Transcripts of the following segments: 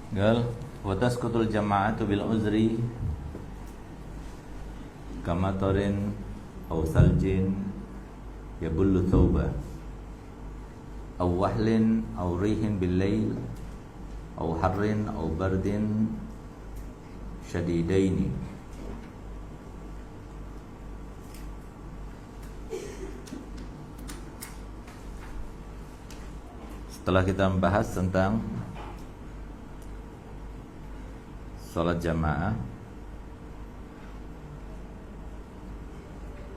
Gal wa tasqutul jama'atu bil uzri kama tarin aw saljin yabullu thawba aw wahlin aw rihin bil lail aw harrin aw bardin syadidaini. Setelah kita membahas tentang sholat jamaah,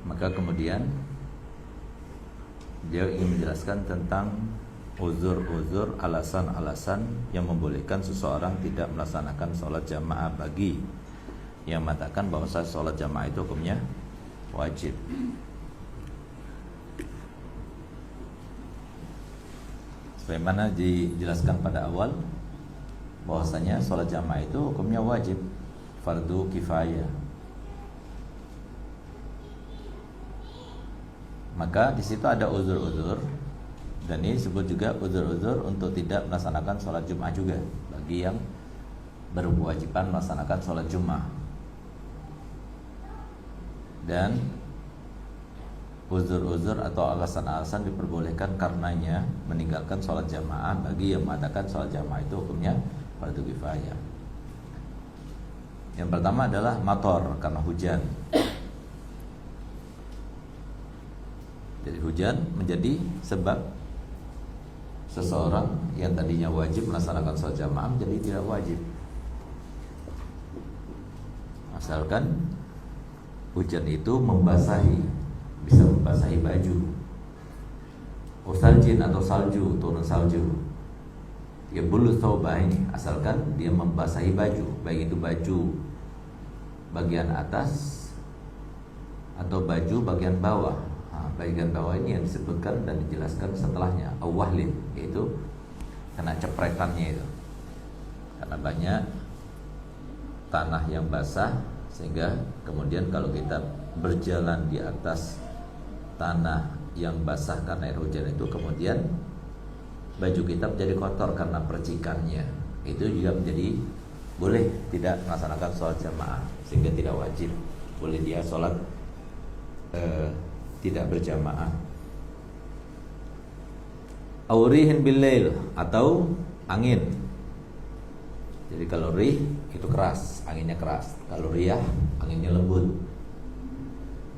maka kemudian dia ingin menjelaskan tentang uzur-uzur, alasan-alasan yang membolehkan seseorang tidak melaksanakan sholat jamaah bagi yang mengatakan bahwa sholat jamaah itu hukumnya wajib. Sebagaimana dijelaskan pada awal, bahwasanya sholat jamaah itu hukumnya wajib, fardu kifayah. Maka di situ ada uzur-uzur, dan ini disebut juga uzur-uzur untuk tidak melaksanakan sholat Jumat juga bagi yang berkewajiban melaksanakan sholat Jumat. Dan uzur-uzur atau alasan-alasan diperbolehkan karenanya meninggalkan sholat jamaah bagi yang mengatakan sholat jamaah itu hukumnya fardu kifayah. Yang pertama adalah mator, karena hujan. Jadi hujan menjadi sebab seseorang yang tadinya wajib melaksanakan sholat jamaah menjadi tidak wajib, asalkan hujan itu bisa membasahi baju. Usaljin atau salju, turun salju. Ya bulu thawba ini, asalkan dia membasahi baju, baik itu baju bagian atas atau baju bagian bawah. Bagian bawah ini yang disebutkan dan dijelaskan setelahnya, awahlin, yaitu kena cepretannya itu. Karena banyak tanah yang basah, sehingga kemudian kalau kita berjalan di atas tanah yang basah karena air hujan itu, kemudian baju kita menjadi kotor karena percikannya, itu juga menjadi boleh tidak melaksanakan sholat jamaah, sehingga tidak wajib, boleh dia sholat tidak berjamaah. Aurihin billail, atau angin. Jadi kalau rih itu keras, anginnya keras. Kalau riyah anginnya lembut.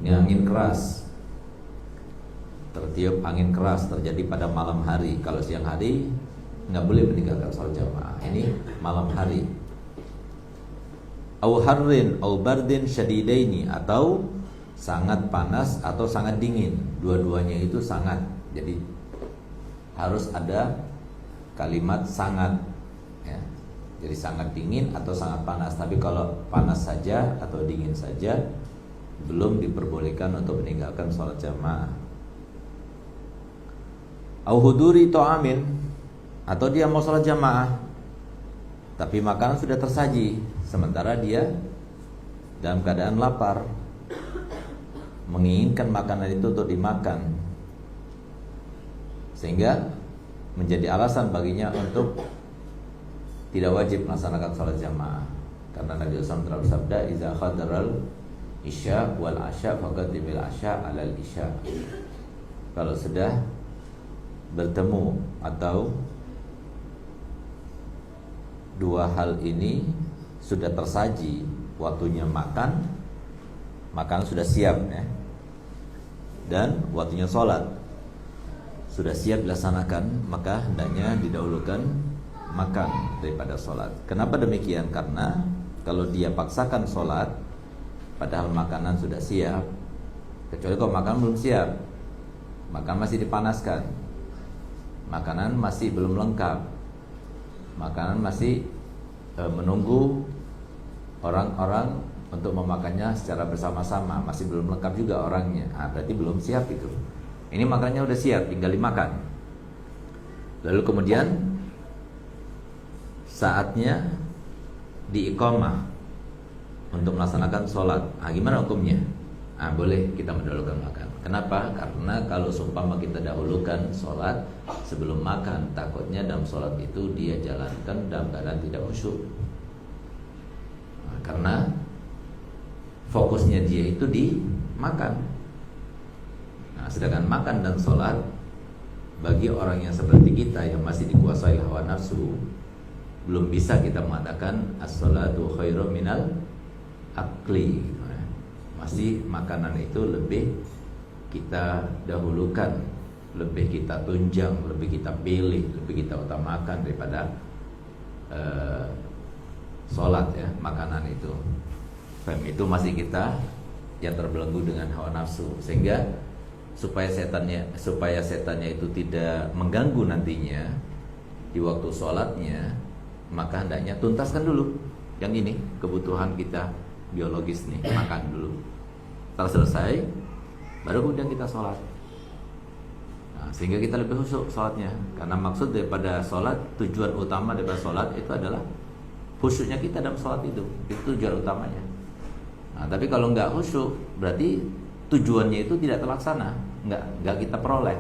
Ini angin keras, tertiup angin keras, terjadi pada malam hari. Kalau siang hari nggak boleh meninggalkan sholat jamaah. Ini malam hari. Au harrin au bardin syadidaini, atau sangat panas atau sangat dingin. Dua-duanya itu sangat. Jadi harus ada kalimat sangat, ya. Jadi sangat dingin atau sangat panas. Tapi kalau panas saja atau dingin saja belum diperbolehkan untuk meninggalkan sholat jamaah. Au huduri to'amin, atau dia mau sholat jamaah tapi makanan sudah tersaji, sementara dia dalam keadaan lapar, menginginkan makanan itu untuk dimakan, sehingga menjadi alasan baginya untuk tidak wajib melaksanakan sholat jamaah. Karena Nabi SAW telah bersabda, "Iza khadaral isya wal asya faqadimil asya alal isya." Kalau sudah bertemu atau dua hal ini sudah tersaji, waktunya makan sudah siap, ya, dan waktunya sholat sudah siap dilaksanakan, maka hendaknya didahulukan makan daripada sholat. Kenapa demikian? Karena kalau dia paksakan sholat padahal makanan sudah siap, kecuali kalau makanan belum siap, makanan masih dipanaskan, makanan masih belum lengkap, makanan masih menunggu orang-orang untuk memakannya secara bersama-sama, masih belum lengkap juga orangnya, berarti belum siap itu. Ini makanannya udah siap, tinggal dimakan. Lalu kemudian saatnya diiqamah untuk melaksanakan sholat. Gimana hukumnya? boleh kita mendahulukan makan. Kenapa? Karena kalau seumpama kita dahulukan sholat sebelum makan, takutnya dalam sholat itu dia jalankan dalam keadaan tidak khusyuk. Karena fokusnya dia itu di makan. Sedangkan makan dan sholat bagi orang yang seperti kita yang masih dikuasai hawa nafsu, belum bisa kita mengatakan as-sholatu khairum minal akli. Masih makanan itu lebih kita dahulukan, lebih kita tunjang, lebih kita pilih, lebih kita utamakan daripada sholat ya, makanan itu. Itu masih kita yang terbelenggu dengan hawa nafsu, sehingga supaya setannya itu tidak mengganggu nantinya di waktu sholatnya, maka hendaknya tuntaskan dulu yang ini kebutuhan kita biologis nih, makan dulu. Setelah selesai, baru kemudian kita sholat. Sehingga kita lebih khusyuk sholatnya. Karena maksud daripada sholat, tujuan utama daripada sholat itu adalah khusyuknya kita dalam sholat itu tujuan utamanya. Tapi kalau nggak khusyuk, berarti tujuannya itu tidak terlaksana, nggak kita peroleh.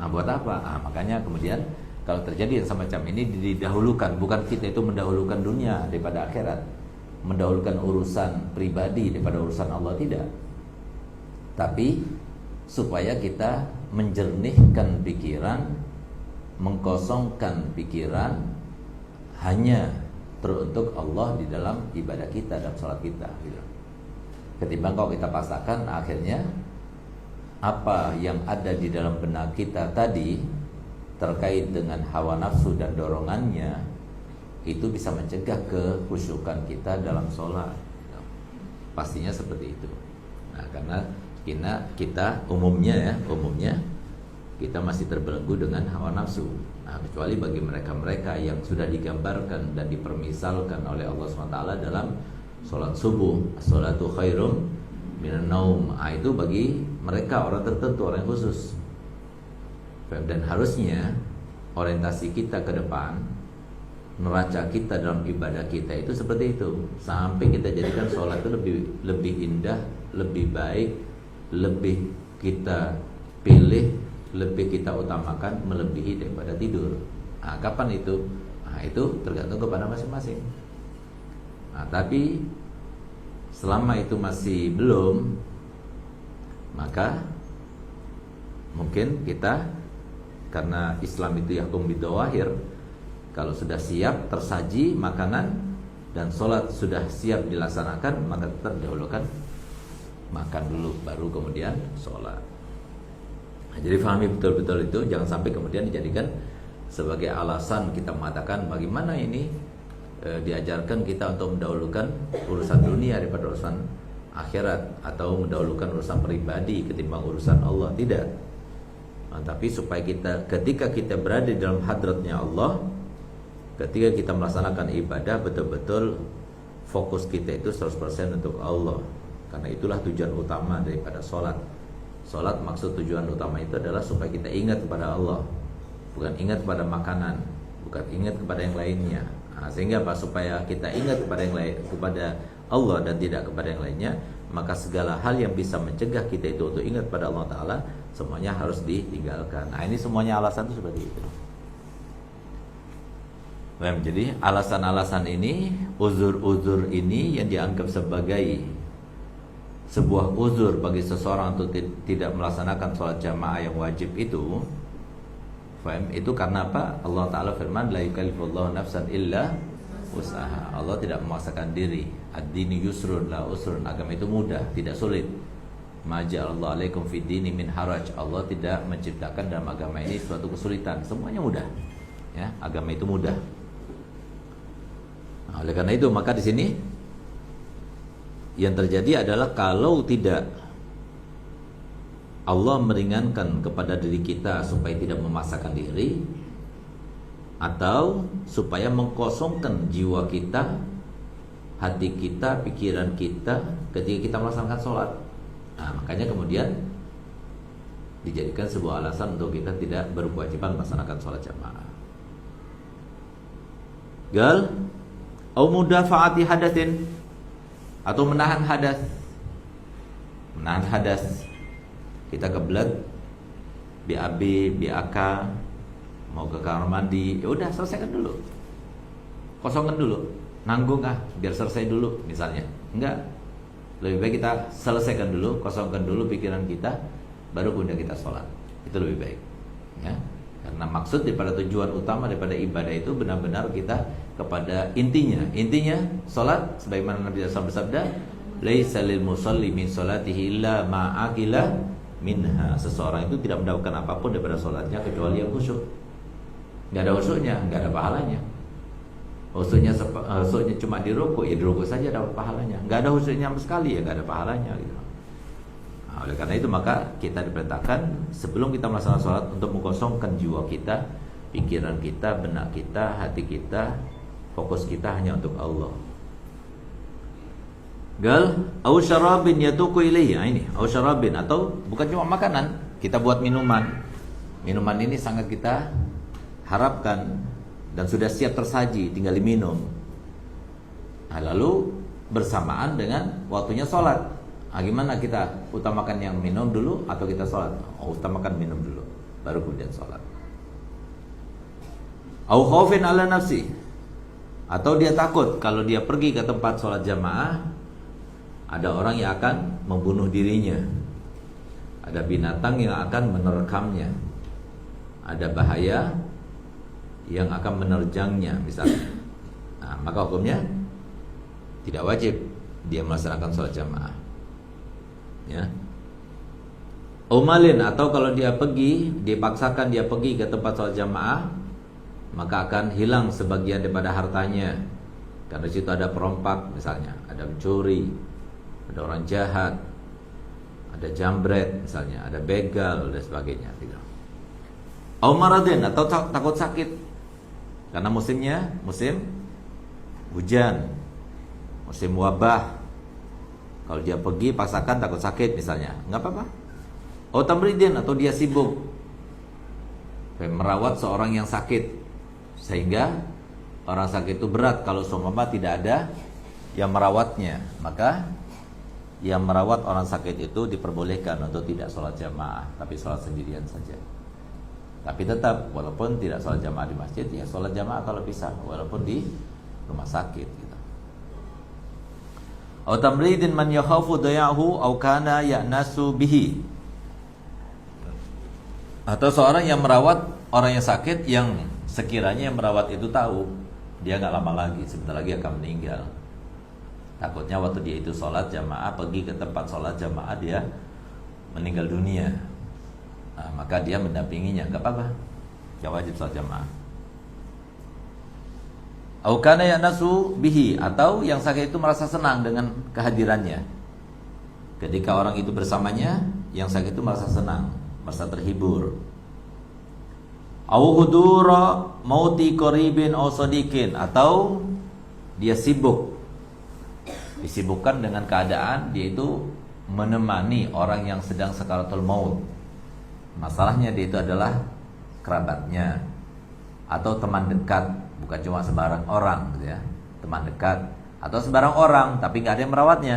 Buat apa? Makanya kemudian kalau terjadi yang semacam ini didahulukan, bukan kita itu mendahulukan dunia daripada akhirat, mendahulukan urusan pribadi daripada urusan Allah, tidak. Tapi supaya kita menjernihkan pikiran, mengkosongkan pikiran hanya teruntuk Allah di dalam ibadah kita, dalam sholat kita gitu. Ketimbang kalau kita paksakan, akhirnya apa yang ada di dalam benak kita tadi terkait dengan hawa nafsu dan dorongannya, itu bisa mencegah kekhusyukan kita dalam sholat. Pastinya seperti itu. Karena kita umumnya kita masih terbelenggu dengan hawa nafsu. Kecuali bagi mereka-mereka yang sudah digambarkan dan dipermisalkan oleh Allah SWT dalam sholat subuh, sholatu khairum minan naum. Itu bagi mereka orang tertentu, orang khusus. Dan harusnya orientasi kita ke depan, neraca kita dalam ibadah kita itu seperti itu, sampai kita jadikan sholat itu lebih indah, lebih baik, lebih kita pilih, lebih kita utamakan melebihi daripada tidur. Kapan itu? Itu tergantung kepada masing-masing. Tapi selama itu masih belum, maka mungkin kita, karena Islam itu yahkum bidawahir, kalau sudah siap tersaji makanan dan sholat sudah siap dilaksanakan, maka tetap dahulukan makan dulu, baru kemudian sholat. Jadi fahami betul-betul itu, jangan sampai kemudian dijadikan sebagai alasan kita mengatakan bagaimana ini diajarkan kita untuk mendahulukan urusan dunia daripada urusan akhirat, atau mendahulukan urusan pribadi ketimbang urusan Allah. Tidak. Tapi supaya kita, ketika kita berada di dalam hadratnya Allah, ketika kita melaksanakan ibadah, betul-betul fokus kita itu 100% untuk Allah. Karena itulah tujuan utama daripada sholat. Sholat, maksud tujuan utama itu adalah supaya kita ingat kepada Allah, bukan ingat kepada makanan, bukan ingat kepada yang lainnya. Sehingga apa? Supaya kita ingat kepada yang lain, kepada Allah dan tidak kepada yang lainnya, maka segala hal yang bisa mencegah kita itu untuk ingat pada Allah Ta'ala, semuanya harus ditinggalkan. Ini semuanya alasan itu seperti itu. Jadi alasan-alasan ini, uzur-uzur ini yang dianggap sebagai sebuah uzur bagi seseorang untuk tidak melaksanakan sholat jamaah yang wajib itu, karena apa? Allah Ta'ala firman, la yukallifullahu nafsan illa usaha. Allah tidak memaksakan diri. Ad-dini yusrun la usrun. Agama itu mudah, tidak sulit. Ma ja'alallahu alaikum fid dini min haraj. Allah tidak menciptakan dalam agama ini suatu kesulitan. Semuanya mudah. Ya, agama itu mudah. Oleh karena itu, maka di sini yang terjadi adalah kalau tidak Allah meringankan kepada diri kita supaya tidak memaksakan diri, atau supaya mengkosongkan jiwa kita, hati kita, pikiran kita ketika kita melaksanakan sholat. Makanya kemudian dijadikan sebuah alasan untuk kita tidak berkewajiban melaksanakan sholat jamaah. Au mudafaati hadatsin, atau menahan hadas. menahan hadas. Kita kebelet BAB, BAK, mau ke kamar mandi, ya udah selesaikan dulu, kosongkan dulu, nanggung biar selesai dulu misalnya. Enggak, lebih baik kita selesaikan dulu, kosongkan dulu pikiran kita, baru kemudian kita sholat. Itu lebih baik, ya. Karena maksud daripada tujuan utama daripada ibadah itu benar-benar kita kepada intinya. Intinya sholat, sebagaimana Nabi SAW bersabda, laisa lil musalli min sholatihi illa ma'akila minha. Seseorang itu tidak mendapatkan apapun daripada sholatnya kecuali yang khusyuk. Nggak ada khusyuknya, nggak ada pahalanya. Khusyuknya cuma di ruku, ya di ruku saja dapat pahalanya. Nggak ada khusyuknya sama sekali, ya nggak ada pahalanya gitu. Nah, oleh karena itu maka kita diperintahkan sebelum kita melaksanakan sholat untuk mengkosongkan jiwa kita, pikiran kita, benak kita, hati kita, fokus kita hanya untuk Allah. Gal au syarabin yatuqu ilaihi. Ini au syarabin, atau bukan cuma makanan, kita buat minuman. Minuman ini sangat kita harapkan dan sudah siap tersaji, tinggal diminum. Nah, lalu bersamaan dengan waktunya sholat. Nah, gimana kita utamakan yang minum dulu atau kita sholat? Utamakan minum dulu, baru kemudian sholat. Au khaufin ala nafsi, atau dia takut kalau dia pergi ke tempat sholat jamaah ada orang yang akan membunuh dirinya, ada binatang yang akan menerkamnya, ada bahaya yang akan menerjangnya misalnya. Nah, maka hukumnya tidak wajib dia melaksanakan sholat jamaah, ya. Umalin, atau kalau dia pergi, dipaksakan dia pergi ke tempat sholat jamaah, maka akan hilang sebagian daripada hartanya. Karena di situ ada perompak misalnya, ada pencuri, ada orang jahat, ada jambret misalnya, ada begal dan sebagainya. Maradin, atau takut sakit karena musimnya musim hujan, musim wabah. Kalau dia pergi paksakan takut sakit misalnya, nggak apa-apa. Tamridin, atau dia sibuk merawat seorang yang sakit, sehingga orang sakit itu berat. Kalau seumpama tidak ada yang merawatnya, maka yang merawat orang sakit itu diperbolehkan untuk tidak sholat jamaah, tapi sholat sendirian saja. Tapi tetap, walaupun tidak sholat jamaah di masjid, ya sholat jamaah kalau bisa, walaupun di rumah sakit gitu. Au tamridin man yakhafu dayahu au kana ya'nasu bihi, atau seorang yang merawat orang yang sakit, yang sekiranya yang merawat itu tahu dia nggak lama lagi, sebentar lagi akan meninggal. Takutnya waktu dia itu sholat jamaah, pergi ke tempat sholat jamaah, dia meninggal dunia. Nah, maka dia mendampinginya, nggak apa-apa, nggak wajib sholat jamaah. Au kana ya'nasu bihi, atau yang sakit itu merasa senang dengan kehadirannya. Ketika orang itu bersamanya, yang sakit itu merasa senang, merasa terhibur. Au hudura mauti qaribin aw sadiqin, atau dia sibuk, disibukkan dengan keadaan dia itu menemani orang yang sedang sakaratul maut. Masalahnya dia itu adalah kerabatnya atau teman dekat, bukan cuma sembarang orang gitu ya, teman dekat atau sembarang orang tapi nggak ada yang merawatnya,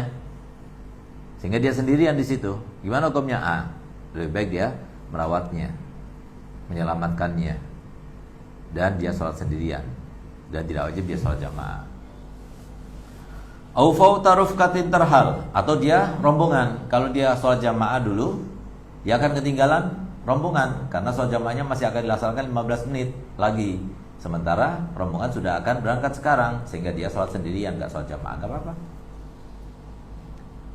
sehingga dia sendirian di situ. Gimana hukumnya? Lebih baik dia merawatnya, menyelamatkannya, dan dia sholat sendirian, dan tidak wajib dia sholat jamaah. Au fauta rufqatin terhal, atau dia rombongan. Kalau dia sholat jamaah dulu, dia akan ketinggalan rombongan, karena sholat jamaahnya masih akan dilaksanakan 15 menit lagi, sementara rombongan sudah akan berangkat sekarang, sehingga dia sholat sendirian, nggak sholat jamaah, nggak apa-apa.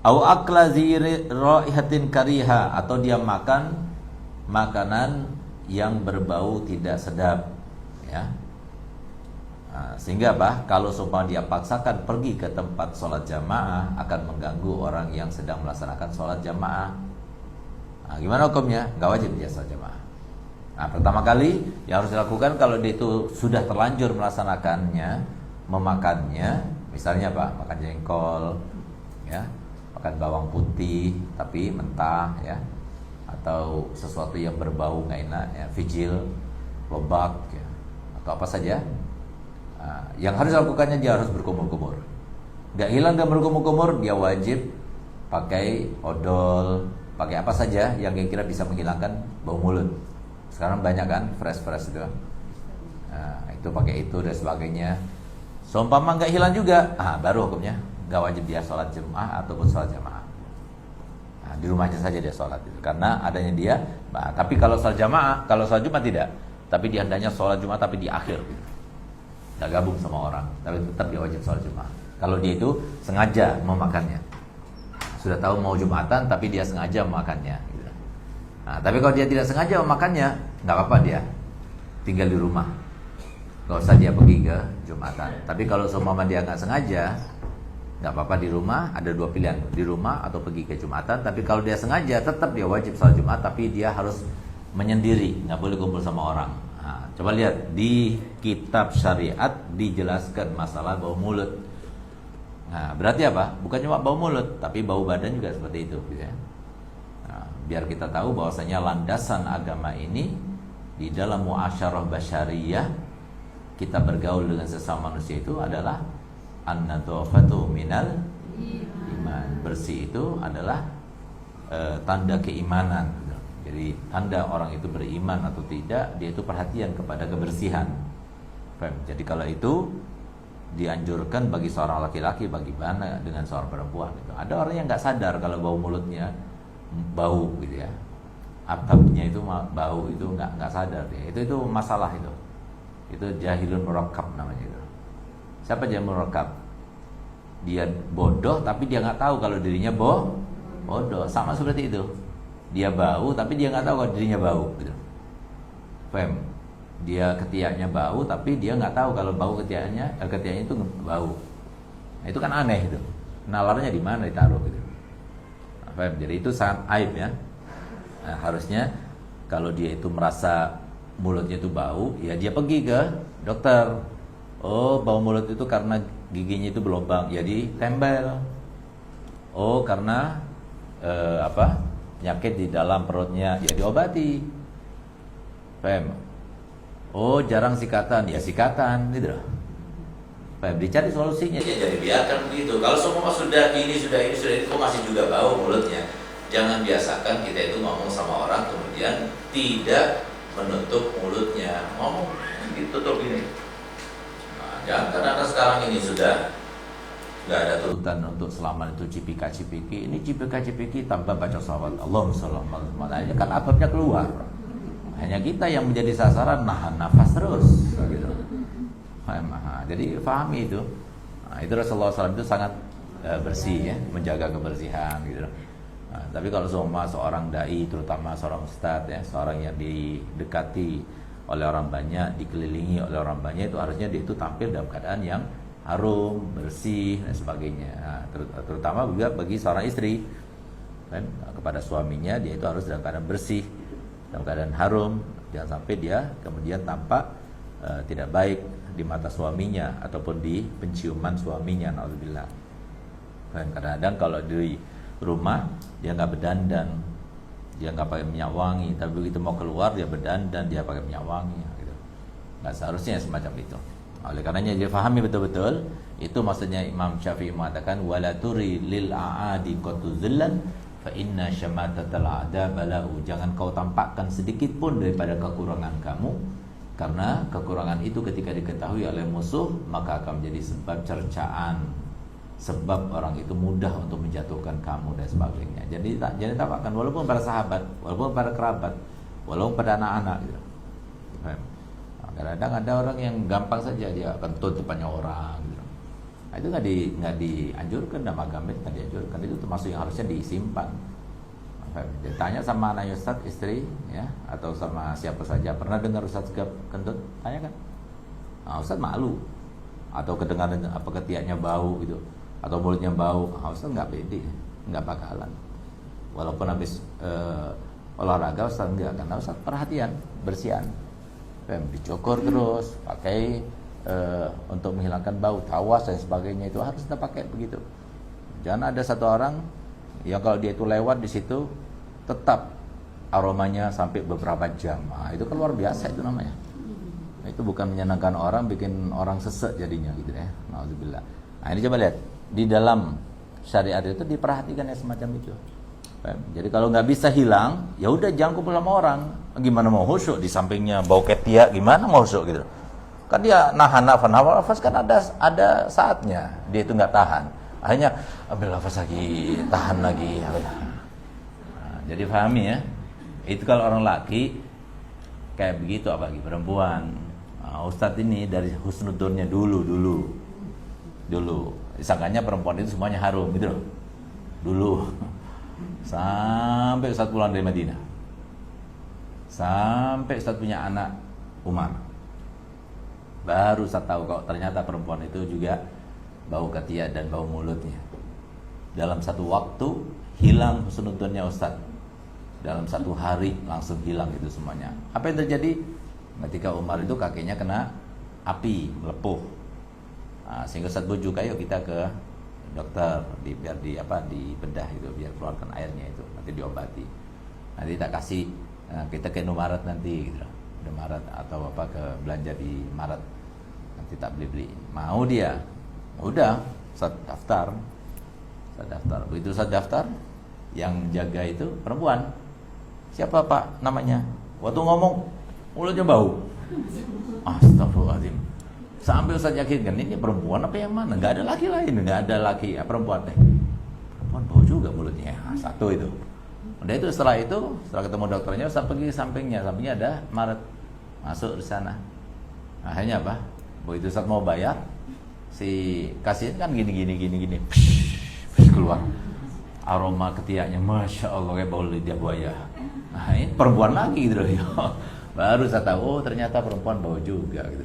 Au akla raihatin kariha, atau dia makan makanan yang berbau tidak sedap, ya. Nah, sehingga apa? Kalau seumpama dia paksakan pergi ke tempat sholat jamaah, akan mengganggu orang yang sedang melaksanakan sholat jamaah. Nah, gimana hukumnya? Nggak wajib dia sholat jamaah. Nah, pertama kali yang harus dilakukan kalau dia itu sudah terlanjur melaksanakannya, memakannya, misalnya apa? Makan jengkol, ya, makan bawang putih tapi mentah, ya, atau sesuatu yang berbau nggak enak, ya, vigil, lobak, ya, atau apa saja. Yang harus dilakukannya dia harus berkumur-kumur. Gak hilang dan berkumur-kumur, dia wajib pakai odol, pakai apa saja yang kira-kira bisa menghilangkan bau mulut. Sekarang banyak kan fresh itu. Nah, itu pakai itu dan sebagainya. Seumpama nggak hilang juga, baru hukumnya nggak wajib dia sholat jemaah ataupun sholat jamaah. Nah, di rumahnya saja dia sholat itu. Karena adanya dia. Nah, tapi kalau sholat jamaah, kalau sholat Jumat tidak. Tapi dia hendaknya sholat Jumat tapi di akhir gitu. Nggak gabung sama orang, tapi tetap dia wajib sholat Jumat. Kalau dia itu sengaja memakannya, sudah tahu mau Jumatan tapi dia sengaja memakannya gitu. Nah, tapi kalau dia tidak sengaja memakannya, nggak apa-apa, dia tinggal di rumah, nggak usah dia pergi ke Jumatan. Tapi kalau seumpama dia nggak sengaja, nggak apa-apa di rumah. Ada dua pilihan, di rumah atau pergi ke Jumatan. Tapi kalau dia sengaja, tetap dia wajib sholat Jumat, tapi dia harus menyendiri, nggak boleh kumpul sama orang. Nah, coba lihat di kitab syariat dijelaskan masalah bau mulut. Nah, berarti apa? Bukan cuma bau mulut, tapi bau badan juga seperti itu, gitu ya. Nah, biar kita tahu bahwasanya landasan agama ini di dalam muasyarah basyariyah, kita bergaul dengan sesama manusia itu adalah an-nadhafatu minal iman. Bersih itu adalah tanda keimanan. Jadi tanda orang itu beriman atau tidak, dia itu perhatian kepada kebersihan. Jadi kalau itu dianjurkan bagi seorang laki-laki, bagaimana dengan seorang perempuan itu. Ada orang yang nggak sadar kalau bau mulutnya bau gitu ya, atapnya itu bau, itu nggak sadar dia. Itu masalah itu jahilun murakkab namanya itu. Siapa jahil murakkab? Dia bodoh tapi dia nggak tahu kalau dirinya bodoh. Sama seperti itu. Dia bau tapi dia nggak tahu kalau dirinya bau gitu. Paham? Dia ketiaknya bau tapi dia nggak tahu kalau bau ketiaknya itu bau. Nah, itu kan aneh itu. Nalarnya di mana ditaruh gitu. Paham? Jadi itu sangat aib ya. Nah, harusnya kalau dia itu merasa mulutnya itu bau, ya dia pergi ke dokter. Oh, bau mulut itu karena giginya itu berlubang, jadi tembel. Oh, karena penyakit di dalam perutnya, ya diobati. Paham? Oh, jarang sikatan, ya sikatan gitu loh. Paham? Dicari solusinya. Ya, jadi biarkan begitu. Kalau semua sudah ini kok masih juga bau mulutnya. Jangan biasakan kita itu ngomong sama orang kemudian tidak menutup mulutnya. Ngomong ditutup ini. Nah, jangan, karena sekarang ini sudah nggak ada tuntutan untuk selama itu cipika-cipiki. Ini cipika-cipiki tanpa baca salawat Allahumma shalli ala Muhammad, kan ababnya keluar. Hanya kita yang menjadi sasaran, nahan nafas terus gitu. Jadi pahami itu. Nah, itu Rasulullah SAW itu sangat bersih ya, menjaga kebersihan gitu. Nah, tapi kalau seorang dai, terutama seorang ustadz ya, seorang yang didekati oleh orang banyak, dikelilingi oleh orang banyak, itu harusnya dia itu tampil dalam keadaan yang harum, bersih dan sebagainya. Nah, terutama juga bagi seorang istri kan, kepada suaminya dia itu harus dalam keadaan bersih, dalam keadaan harum. Jangan sampai dia kemudian tampak tidak baik di mata suaminya ataupun di penciuman suaminya. Nauzubillah. Kadang-kadang kalau di rumah dia nggak berdandan, dia nggak pakai minyak wangi, tapi begitu mau keluar dia berdandan, dia pakai minyak wangi gitu. Nggak seharusnya semacam itu. Oleh karenanya dia fahami betul-betul. Itu maksudnya Imam Syafi'i mengatakan wala turi lil aadi qatuzillan fa inna syamatatal a'da bala'u. Jangan kau tampakkan sedikit pun daripada kekurangan kamu, karena kekurangan itu ketika diketahui oleh musuh maka akan menjadi sebab cercaan, sebab orang itu mudah untuk menjatuhkan kamu dan sebagainya. Jadi jangan tampakkan, walaupun pada sahabat, walaupun pada kerabat, walaupun pada anak-anak gitu. Kadang-kadang ada orang yang gampang saja dia kentut depannya orang gitu. Nah, itu nggak dianjurkan, dalam agama nggak dianjurkan. Itu termasuk yang harusnya disimpan. Tanya sama anak Ustaz, istri ya, atau sama siapa saja, pernah dengar Ustaz kentut? Tanya kan. Nah, Ustaz malu, atau kedengaran apa ketiaknya bau gitu, atau mulutnya bau. Nah, Ustaz nggak pede, nggak bakalan. Walaupun habis olahraga Ustaz enggak, karena Ustaz perhatian bersihan. Dicukur terus, pakai untuk menghilangkan bau, tawas dan sebagainya, itu harus kita pakai begitu. Jangan ada satu orang yang kalau dia itu lewat di situ tetap aromanya sampai beberapa jam. Nah, itu kan luar biasa itu namanya. Nah, itu bukan menyenangkan orang, bikin orang sesek jadinya gitu ya. Nauzubillah. Nah, ini coba lihat di dalam syariat itu diperhatikan yang semacam itu. Jadi kalau nggak bisa hilang, ya udah jangan kumpul sama orang. Gimana mau khusyuk di sampingnya bau ketiak, gimana mau khusyuk gitu? Kan dia nahan nafas kan ada saatnya dia itu nggak tahan. Akhirnya ambil nafas lagi, tahan lagi. Nah, jadi pahami ya. Itu kalau orang laki kayak begitu, apalagi perempuan. Nah, Ustadz ini dari husnudonnya dulu. Disangkanya perempuan itu semuanya harum gitu loh. Dulu. Sampai Ustadz pulang dari Madinah. Sampai Ustadz punya anak Umar. Baru Ustadz tahu kalau ternyata perempuan itu juga bau ketiak dan bau mulutnya. Dalam satu waktu hilang husnudonnya Ustadz. Dalam satu hari langsung hilang itu semuanya. Apa yang terjadi? Ketika Umar itu kakinya kena api, melepuh. Nah, sehingga Ustadz bujuk, ayo kita ke dokter, biar dibedah itu, biar keluarkan airnya itu, nanti diobati. Nanti kita kasih, kita ke Indomaret nanti, gitu. Indomaret atau ke belanja di Maret, nanti tak beli. Mau dia? Udah, Ustadz daftar. Begitu Ustadz daftar, yang jaga itu perempuan. Siapa Pak namanya? Waktu ngomong mulutnya bau. Astagfirullahaladzim. Sampai Ustaz yakinkan ini perempuan apa yang mana? Nggak ada laki lain, nggak ada laki perempuan. Perempuan bau juga mulutnya. Satu itu. Udah itu setelah ketemu dokternya Ustaz pergi ke sampingnya ada Maret. Masuk di sana. Akhirnya apa? Begitu Ustaz mau bayar, si kasir kan gini. Keluar. Aroma ketiaknya, masya Allah kayak bau lidah buaya. Nah ini perempuan lagi gitu loh. Baru saya tahu, oh ternyata perempuan bau juga gitu.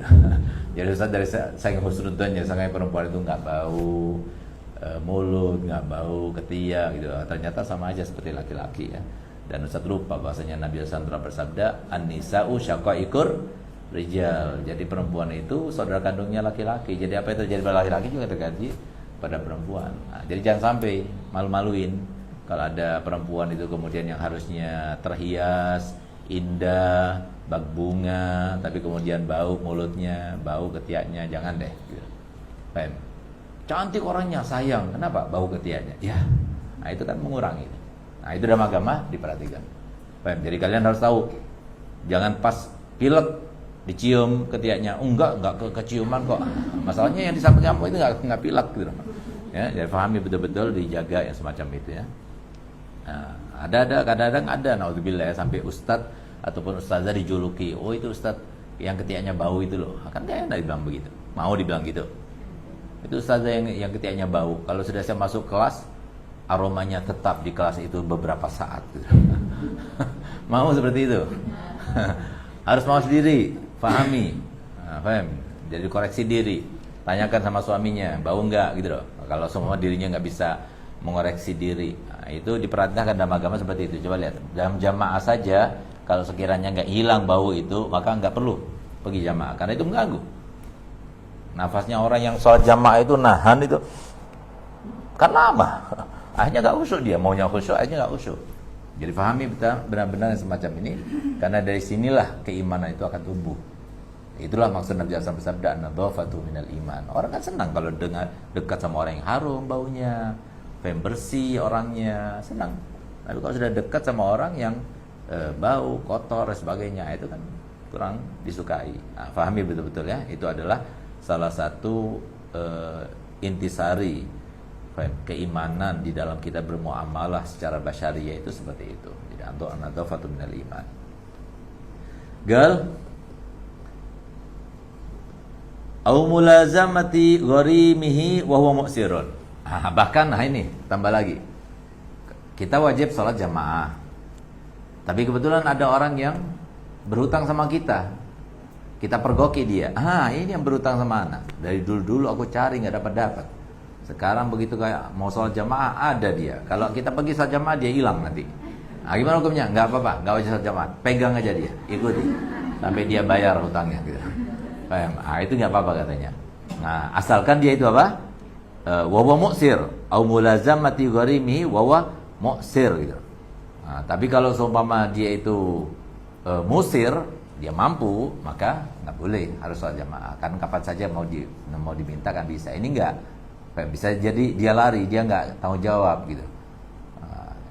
Jadi Ustaz dari saking husnudonnya, saking perempuan itu nggak bau mulut, nggak bau ketiak gitu. Ternyata sama aja seperti laki-laki ya. Dan Ustaz lupa bahasanya Nabi SAW bersabda, an-nisa'u syaqaiqur rijal. Jadi perempuan itu saudara kandungnya laki-laki. Jadi apa yang terjadi pada laki-laki juga terjadi pada perempuan. Nah, jadi jangan sampai malu-maluin kalau ada perempuan itu kemudian yang harusnya terhias, indah, bak bunga, tapi kemudian bau mulutnya, bau ketiaknya, jangan deh. Gitu. Paham? Cantik orangnya, sayang, kenapa? Bau ketiaknya. Ya, nah itu kan mengurangi. Nah itu dalam agama diperhatikan. Paham? Jadi kalian harus tahu, jangan pas pilek dicium ketiaknya, enggak keciuman kok. Masalahnya yang di samping kamu itu enggak pilek gitu. Ya, jadi pahami betul-betul, dijaga yang semacam itu ya. Nah, kadang-kadang ada naudzubillah ya, sampai ustadz ataupun ustazah dijuluki, oh itu ustadz yang ketiaknya bau itu loh. Kan enggak enak dibilang begitu. Mau dibilang gitu. Itu ustazah yang ketiaknya bau. Kalau sudah saya masuk kelas, aromanya tetap di kelas itu beberapa saat gitu. Mau seperti itu? Harus mau sendiri. Pahami, paham. Jadi koreksi diri, tanyakan sama suaminya, bau enggak gitu loh. Kalau semua dirinya nggak bisa mengoreksi diri, nah, itu diperhatikan dalam agama seperti itu. Coba lihat dalam jamaah saja, kalau sekiranya nggak hilang bau itu, maka nggak perlu pergi jamaah karena itu mengganggu. Nafasnya orang yang sholat jamaah itu nahan itu, karena apa? Akhirnya nggak khusyuk dia, maunya khusyuk, akhirnya nggak khusyuk. Jadi pahami benar-benar yang semacam ini, karena dari sinilah keimanan itu akan tumbuh. Itulah maksud Nabi SAW bersabda, an-nadhafatu minal iman. Orang kan senang kalau dekat sama orang yang harum baunya, bersih orangnya, senang. Tapi kalau sudah dekat sama orang yang bau, kotor dan sebagainya, itu kan kurang disukai. Nah, pahami betul-betul ya, itu adalah salah satu intisari keimanan di dalam kita bermuamalah secara basyariah itu seperti itu. Jadi an-nadhafatu minal iman. Gal au mulazamati gharimihi wa huwa mu'sirun. Bahkan ini tambah lagi. Kita wajib sholat jamaah. Tapi kebetulan ada orang yang berhutang sama kita. Kita pergoki dia. Ini yang berhutang sama anak. Dari dulu aku cari nggak dapat. Sekarang begitu kayak mau sholat jamaah ada dia. Kalau kita pergi sholat jamaah dia hilang nanti. Gimana hukumnya? Nggak apa-apa, nggak wajib sholat jamaah. Pegang aja dia, ikuti sampai dia bayar hutangnya gitu. Itu nggak apa-apa katanya. Nah, asalkan dia itu apa? Wawa mu'sir, au mulazamati gharimihi wawa mu'sir gitu. Nah, tapi kalau seumpama dia itu musir, dia mampu, maka nggak boleh harus sholat jamaah. Kan kapan saja mau diminta kan bisa. Ini enggak. Bisa jadi dia lari, dia nggak tanggung jawab gitu.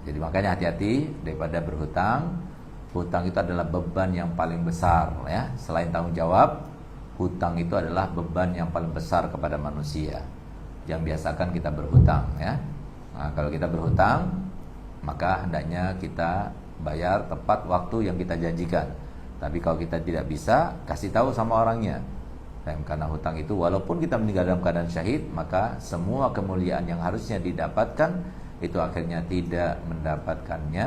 Jadi makanya hati-hati daripada berhutang. Hutang itu adalah beban yang paling besar ya. Selain tanggung jawab, hutang itu adalah beban yang paling besar kepada manusia. Yang biasakan kita berhutang ya. Nah, kalau kita berhutang, maka hendaknya kita bayar tepat waktu yang kita janjikan. Tapi kalau kita tidak bisa, kasih tahu sama orangnya. Dan karena hutang itu walaupun kita meninggal dalam keadaan syahid, maka semua kemuliaan yang harusnya didapatkan itu akhirnya tidak mendapatkannya.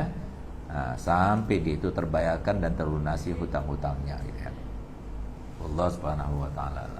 Nah, sampai dia itu terbayarkan dan terlunasi hutang-hutangnya gitu ya. Allah Subhanahu wa taala.